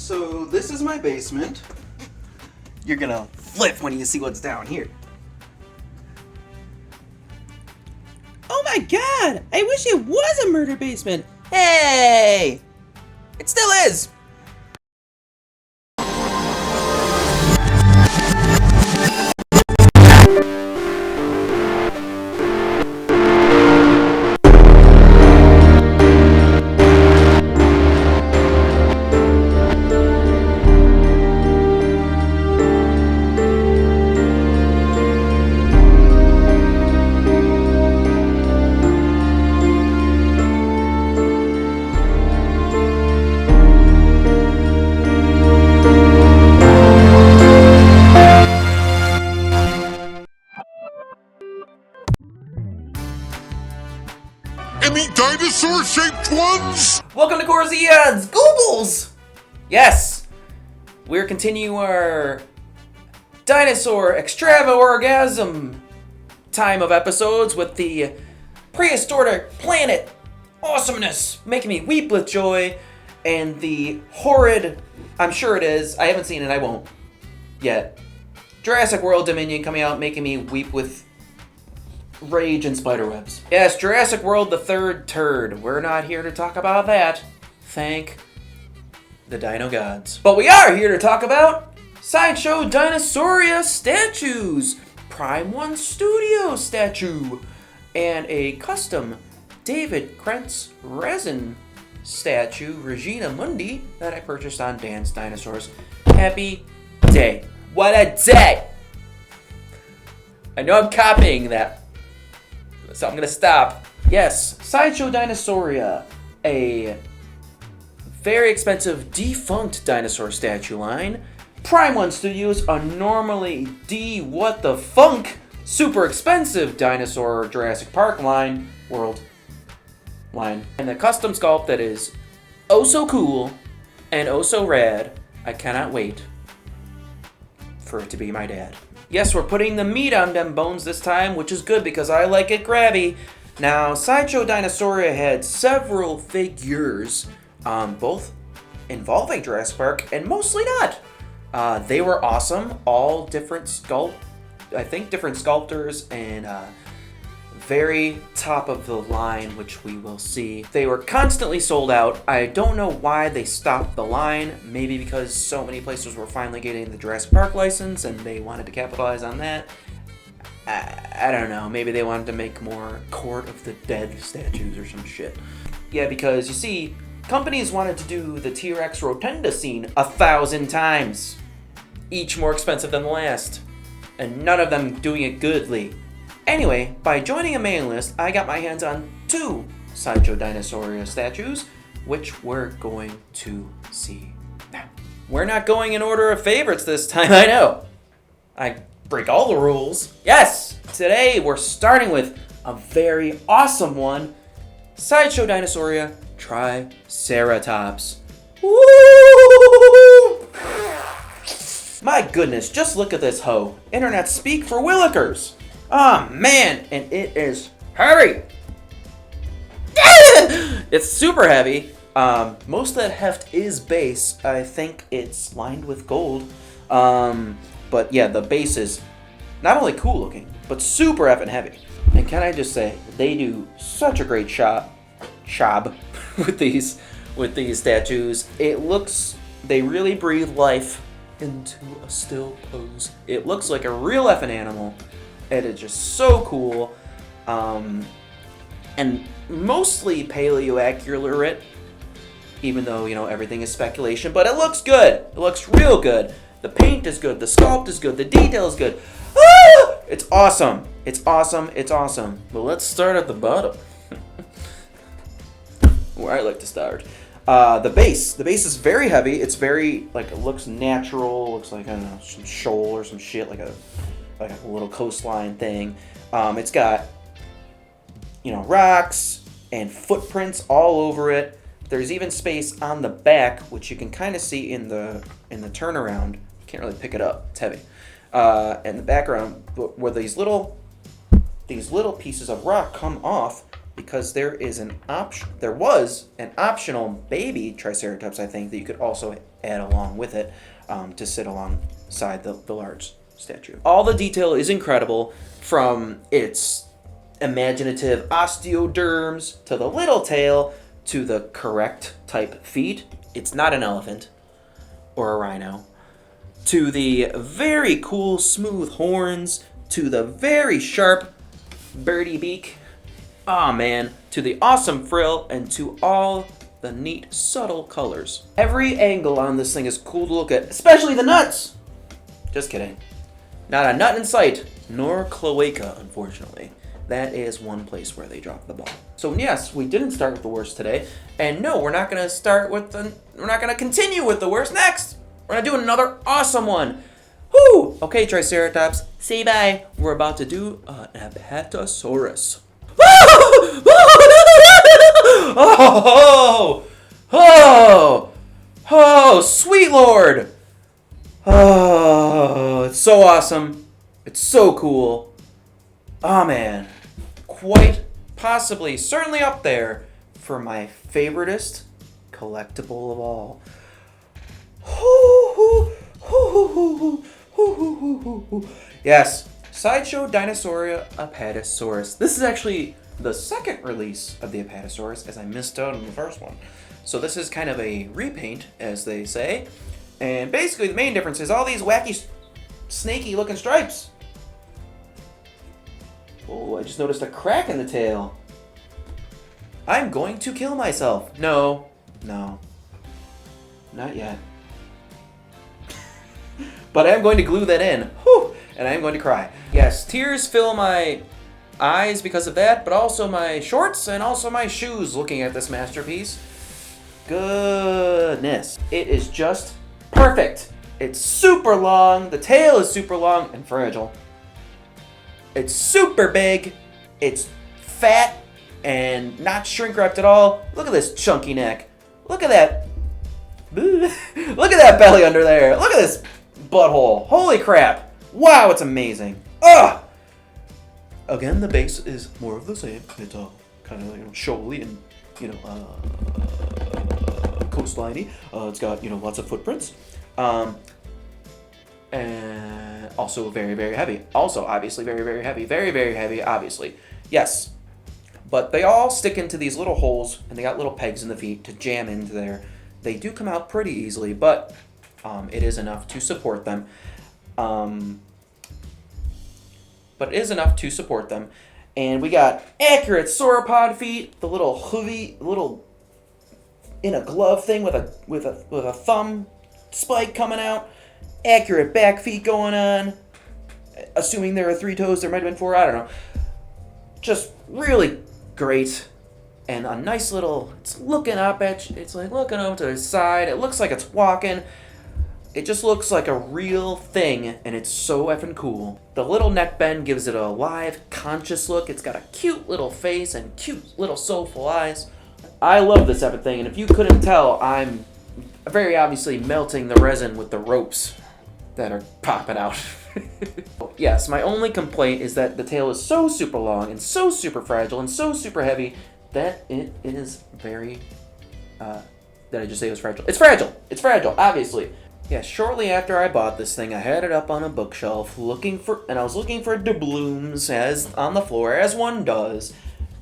So this is my basement. You're gonna flip when you see what's down here. Oh my god! I wish it was a murder basement! Hey! It still is! Any dinosaur-shaped ones? Welcome to Corzeons! Goobles! Yes! We're continuing our dinosaur extravaorgasm time of episodes with the prehistoric planet awesomeness making me weep with joy, and the horrid, I'm sure it is, I haven't seen it, I won't yet, Jurassic World Dominion coming out making me weep with rage and spiderwebs. Yes, Jurassic World the third turd. We're not here to talk about that. Thank the dino gods. But we are here to talk about Sideshow Dinosauria statues, Prime 1 Studio statue, and a custom David Krentz resin statue, Regina Mundi, that I purchased on Dan's Dinosaurs. Happy day. What a day! I know I'm copying that, so I'm gonna stop. Yes, Sideshow Dinosauria, a very expensive defunct dinosaur statue line. Prime 1 Studios, a normally what the funk, super expensive dinosaur Jurassic Park world line. And the custom sculpt that is oh so cool and oh so rad. I cannot wait for it to be my dad. Yes, we're putting the meat on them bones this time, which is good because I like it grabby. Now, Sideshow Dinosauria had several figures, both involving Jurassic Park and mostly not. They were awesome, all different different sculptors, and very top of the line, which we will see. They were constantly sold out. I don't know why they stopped the line. Maybe because so many places were finally getting the Jurassic Park license and they wanted to capitalize on that. I don't know. Maybe they wanted to make more Court of the Dead statues or some shit. Yeah, because you see, companies wanted to do the T-Rex Rotunda scene 1,000 times. Each more expensive than the last. And none of them doing it goodly. Anyway, by joining a mailing list, I got my hands on 2 Sideshow Dinosauria statues, which we're going to see now. We're not going in order of favorites this time, I know. I break all the rules. Yes! Today we're starting with a very awesome one, Sideshow Dinosauria Triceratops. Woo! My goodness, just look at this hoe. Internet speak for Willikers. Oh man, and it is heavy. It's super heavy. Most of that heft is base. I think it's lined with gold. But yeah, the base is not only cool looking, but super effing heavy. And can I just say, they do such a great job with these statues. It looks, they really breathe life into a still pose. It looks like a real effing animal. It is just so cool, and mostly paleo-accurate, even though, you know, everything is speculation, but it looks good. It looks real good. The paint is good, the sculpt is good, the detail is good. Ah! It's awesome. It's awesome. It's awesome. But let's start at the bottom, where I like to start. The base is very heavy. It's very, like, it looks natural. It looks like, I don't know, some shoal or some shit, like a little coastline thing. It's got, you know, rocks and footprints all over it. There's even space on the back, which you can kind of see in the turnaround. You can't really pick it up; it's heavy. In the background, where these little pieces of rock come off, because there was an optional baby Triceratops, I think, that you could also add along with it to sit alongside the large statue. All the detail is incredible, from its imaginative osteoderms to the little tail to the correct type feet. It's not an elephant or a rhino. To the very cool smooth horns, to the very sharp birdie beak. Aw man, to the awesome frill, and to all the neat subtle colors. Every angle on this thing is cool to look at, especially the nuts! Just kidding. Not a nut in sight, nor cloaca, unfortunately. That is one place where they drop the ball. So yes, we didn't start with the worst today, and no, we're not gonna continue with the worst next! We're gonna do another awesome one! Woo! Okay, Triceratops, say bye. We're about to do an Apatosaurus. Oh, sweet lord! Oh, it's so awesome. It's so cool. Oh man, quite possibly, certainly up there for my favoritist collectible of all. Yes, Sideshow Dinosauria Apatosaurus. This is actually the second release of the Apatosaurus, as I missed out on the first one. So this is kind of a repaint, as they say. And basically the main difference is all these wacky, snaky looking stripes. Oh, I just noticed a crack in the tail. I'm going to kill myself. No, not yet. But I'm going to glue that in. Whew, and I'm going to cry. Yes, tears fill my eyes because of that, but also my shorts and also my shoes looking at this masterpiece. Goodness. It is just perfect. It's super long. The tail is super long and fragile. It's super big. It's fat and not shrink wrapped at all. Look at this chunky neck. Look at that. Look at that belly under there. Look at this butthole. Holy crap. Wow, it's amazing. Ugh. Again, the base is more of the same. It's kind of showy and coastliney. It's got lots of footprints. And also very, very heavy. Also, obviously, very, very heavy. Very, very heavy, obviously. Yes. But they all stick into these little holes, and they got little pegs in the feet to jam into there. They do come out pretty easily, but it is enough to support them. And we got accurate sauropod feet, the little hoovy, little in a glove thing with a thumb spike coming out. Accurate back feet going on. Assuming there are 3 toes, there might have been 4, I don't know. Just really great. And a nice little, it's looking up at you, it's like looking over to the side. It looks like it's walking. It just looks like a real thing, and it's so effing cool. The little neck bend gives it a live, conscious look. It's got a cute little face and cute little soulful eyes. I love this effing thing, and if you couldn't tell, I'm very obviously melting the resin with the ropes that are popping out. Yes, my only complaint is that the tail is so super long and so super fragile and so super heavy that it is very, did I just say it was fragile? It's fragile! It's fragile, obviously. Yeah, shortly after I bought this thing, I had it up on a bookshelf and I was looking for doubloons as on the floor, as one does.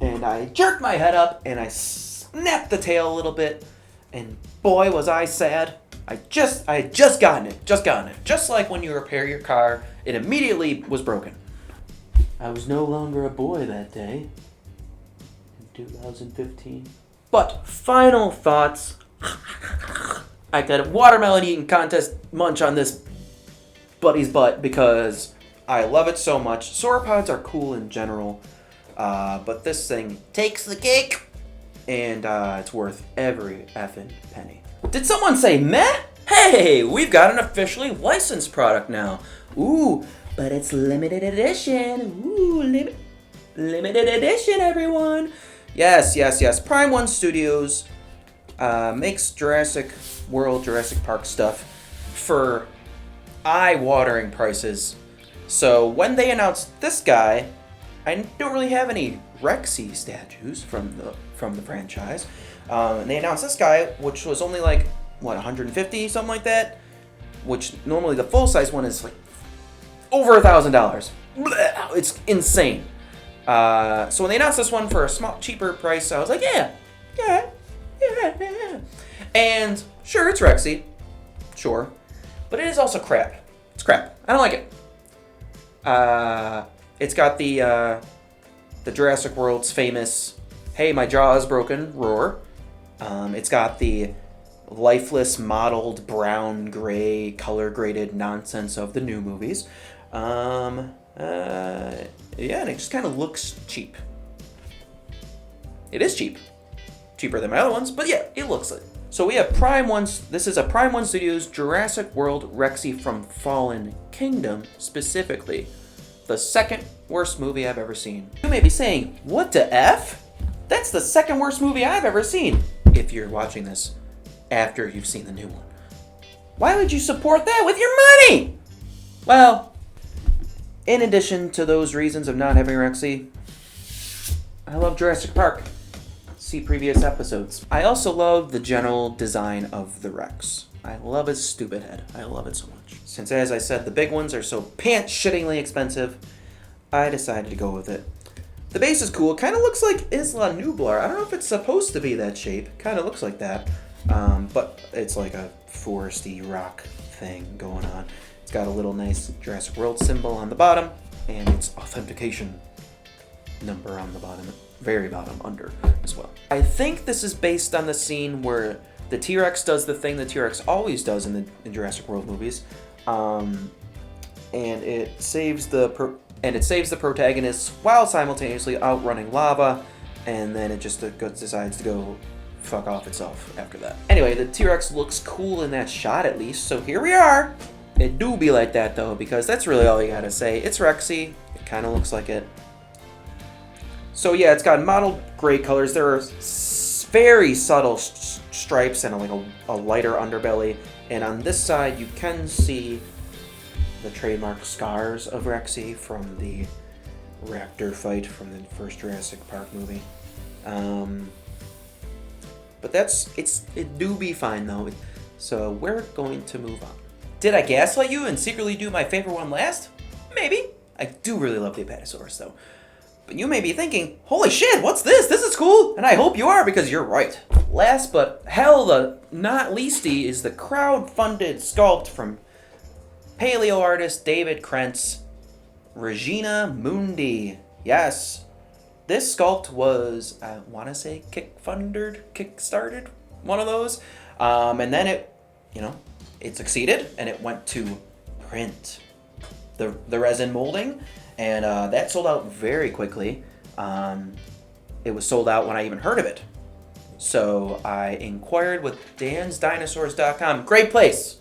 And I jerked my head up and I snapped the tail a little bit, and boy was I sad. I had just gotten it. Just like when you repair your car, it immediately was broken. I was no longer a boy that day in 2015. But final thoughts. I got a watermelon eating contest munch on this buddy's butt because I love it so much. Sauropods are cool in general, but this thing takes the cake, and it's worth every effing penny. Did someone say meh? Hey, we've got an officially licensed product now. Ooh, but it's limited edition. Ooh, limited edition, everyone. Yes. Prime One Studios makes Jurassic World, Jurassic Park stuff for eye-watering prices. So when they announced this guy, I don't really have any Rexy statues from the franchise. And they announced this guy, which was only like, what, 150, something like that? Which normally the full-size one is like over $1,000. It's insane. So when they announced this one for a cheaper price, I was like, yeah. And sure, it's Rexy. Sure. But it is also crap. It's crap. I don't like it. It's got the Jurassic World's famous, hey, my jaw is broken, roar. It's got the lifeless, mottled, brown, gray, color-graded nonsense of the new movies. Yeah, and it just kind of looks cheap. It is cheap. Cheaper than my other ones, but yeah, it looks like. So we have Prime 1, this is a Prime 1 Studios Jurassic World Rexy from Fallen Kingdom, specifically. The second worst movie I've ever seen. You may be saying, what the F? That's the second worst movie I've ever seen. If you're watching this after you've seen the new one. Why would you support that with your money? Well, in addition to those reasons of not having Rexy, I love Jurassic Park. See previous episodes. I also love the general design of the Rex. I love his stupid head. I love it so much. Since, as I said, the big ones are so pants-shittingly expensive, I decided to go with it. The base is cool. It kind of looks like Isla Nublar. I don't know if it's supposed to be that shape. Kind of looks like that. But it's like a foresty rock thing going on. It's got a little nice Jurassic World symbol on the bottom, and its authentication number on the bottom, very bottom under as well. I think this is based on the scene where the T-Rex does the thing the T-Rex always does in Jurassic World movies, and it saves the protagonist while simultaneously outrunning lava, and then it just decides to go fuck off itself after that. Anyway, the T-Rex looks cool in that shot at least, so here we are. It do be like that though, because that's really all you gotta say. It's Rexy. It kind of looks like it. So yeah, it's got mottled gray colors. There are very subtle stripes and a lighter underbelly. And on this side, you can see the trademark scars of Rexy from the raptor fight from the first Jurassic Park movie. But it do be fine though. So we're going to move on. Did I gaslight you and secretly do my favorite one last? Maybe. I do really love the Apatosaurus though. But you may be thinking, holy shit, what's this? This is cool! And I hope you are, because you're right. Last but hell the not leasty is the crowd-funded sculpt from paleo artist David Krentz, Regina Mundi. Yes, this sculpt was, I want to say kickstarted, one of those. And then it succeeded, and it went to print. The resin molding, and that sold out very quickly. It was sold out when I even heard of it. So I inquired with dansdinosaurs.com. Great place!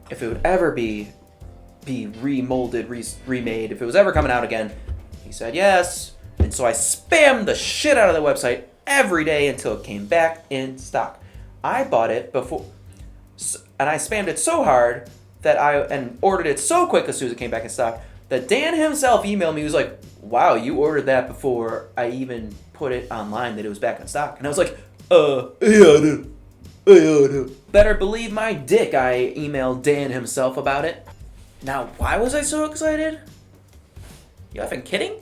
If it would ever be remolded, remade, if it was ever coming out again, he said yes. And so I spammed the shit out of the website every day until it came back in stock. I bought it before, and I spammed it so hard that and ordered it so quick as soon as it came back in stock that Dan himself emailed me. He was like, wow, you ordered that before I even put it online that it was back in stock. And I was like, yeah, I did. Better believe my dick, I emailed Dan himself about it. Now, why was I so excited? You effing kidding?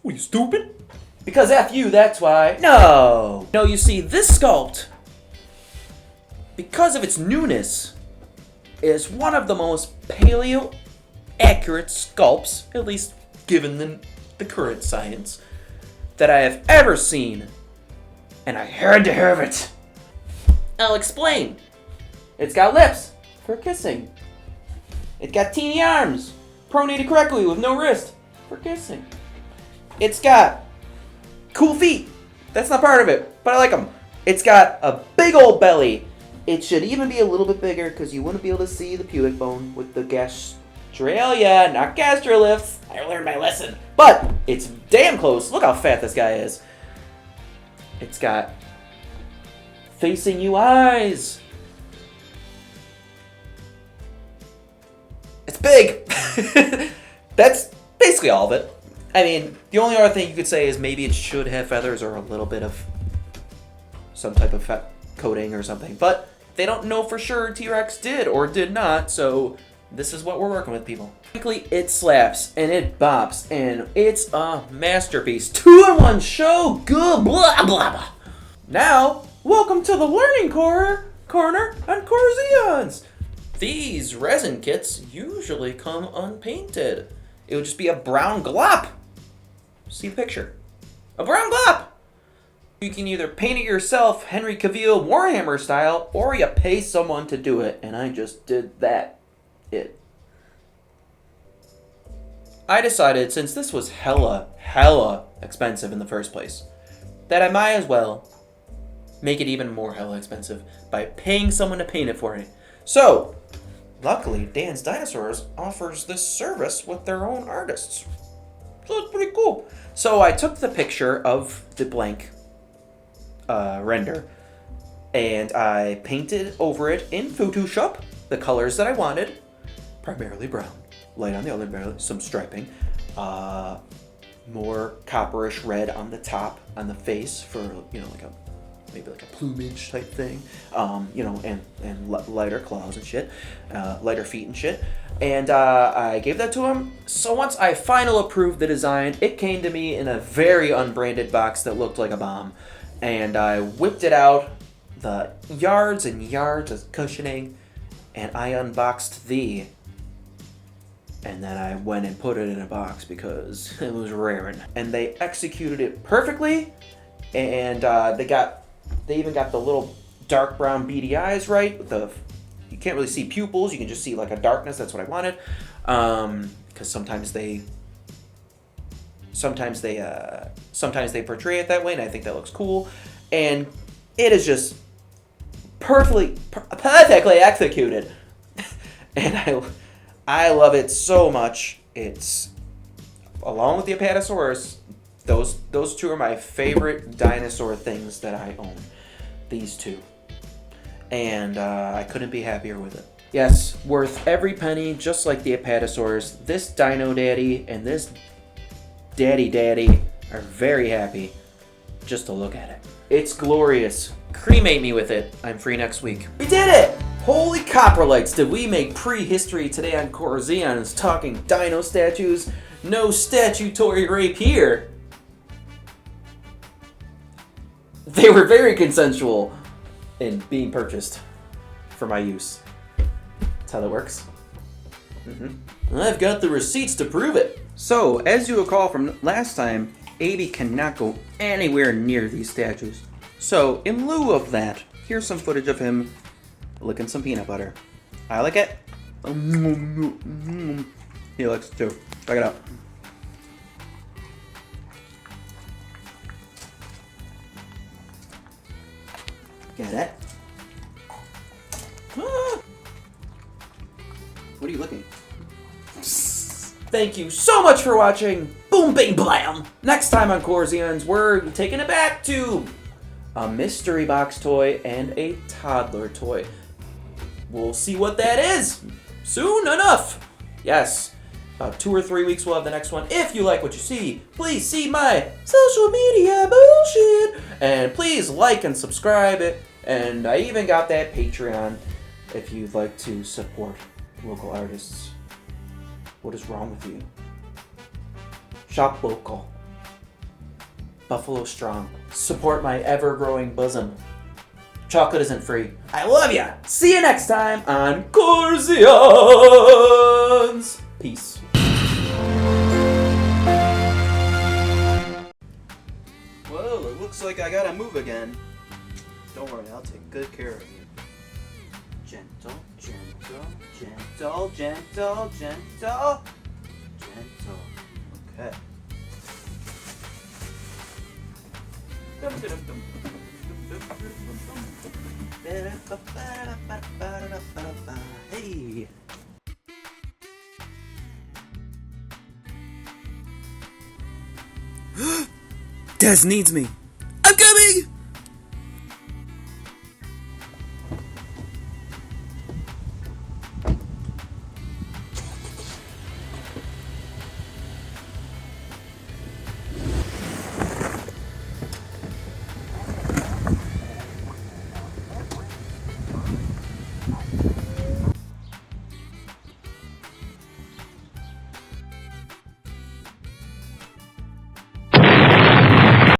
Were you stupid? Because F you, that's why. No, you see, this sculpt, because of its newness, is one of the most paleo accurate sculpts, at least given the current science, that I have ever seen. And I had to have it. I'll explain. It's got lips for kissing. It's got teeny arms, pronated correctly with no wrist for kissing. It's got cool feet. That's not part of it, but I like them. It's got a big old belly. It should even be a little bit bigger because you wouldn't be able to see the pubic bone with the gastralia, not gastroliths. I learned my lesson. But it's damn close. Look how fat this guy is. It's got facing you eyes. It's big. That's basically all of it. I mean, the only other thing you could say is maybe it should have feathers or a little bit of some type of coating or something. But they don't know for sure T-Rex did or did not, so this is what we're working with, people. Frankly, it slaps and it bops and it's a masterpiece. 2-in-1 show, good blah blah blah. Now, welcome to the learning corner on Corzeons. These resin kits usually come unpainted. It would just be a brown glop. See the picture. A brown glop. You can either paint it yourself, Henry Cavill Warhammer style, or you pay someone to do it, and I just did that. I decided, since this was hella expensive in the first place, that I might as well make it even more hella expensive by paying someone to paint it for me. So, luckily, Dan's Dinosaurs offers this service with their own artists. So it's pretty cool. So I took the picture of the blank render and I painted over it in Photoshop the colors that I wanted, primarily brown, light on the other, some striping, more copperish red on the top, on the face for, you know, maybe like a plumage type thing, you know, and lighter claws and shit, lighter feet and shit. And I gave that to him. So once I final approved the design, it came to me in a very unbranded box that looked like a bomb. And I whipped it out, the yards and yards of cushioning, and I unboxed and then I went and put it in a box because it was raring. And they executed it perfectly, and they even got the little dark brown beady eyes right. You can't really see pupils, you can just see like a darkness. That's what I wanted, because sometimes they portray it that way, and I think that looks cool. And it is just perfectly executed, and I love it so much. It's, along with the Apatosaurus, those two are my favorite dinosaur things that I own. These two. And I couldn't be happier with it. Yes, worth every penny, just like the Apatosaurus. This Dino Daddy and this Daddy are very happy just to look at it. It's glorious. Cremate me with it. I'm free next week. We did it! Holy coprolites, did we make prehistory today on Corzeons, talking dino statues? No statutory rape here. They were very consensual in being purchased for my use. That's how that works. I've got the receipts to prove it. So, as you recall from last time, AB cannot go anywhere near these statues. So, in lieu of that, here's some footage of him licking some peanut butter. I like it. He likes it too. Check it out. Get it? Ah. What are you looking? Thank you so much for watching. Boom, bang, blam. Next time on Corzeons, we're taking it back to a mystery box toy and a toddler toy. We'll see what that is soon enough. Yes, about 2 or 3 weeks we'll have the next one. If you like what you see, please see my social media bullshit. And please like and subscribe it. And I even got that Patreon if you'd like to support local artists. What is wrong with you? Shop local. Buffalo Strong. Support my ever-growing bosom. Chocolate isn't free. I love ya! See you next time on Corzeons! Peace. Well, it looks like I gotta move again. Don't worry, I'll take good care of you. Gentle, gentle, gentle, gentle, gentle, gentle. Okay. Hey. Des needs me.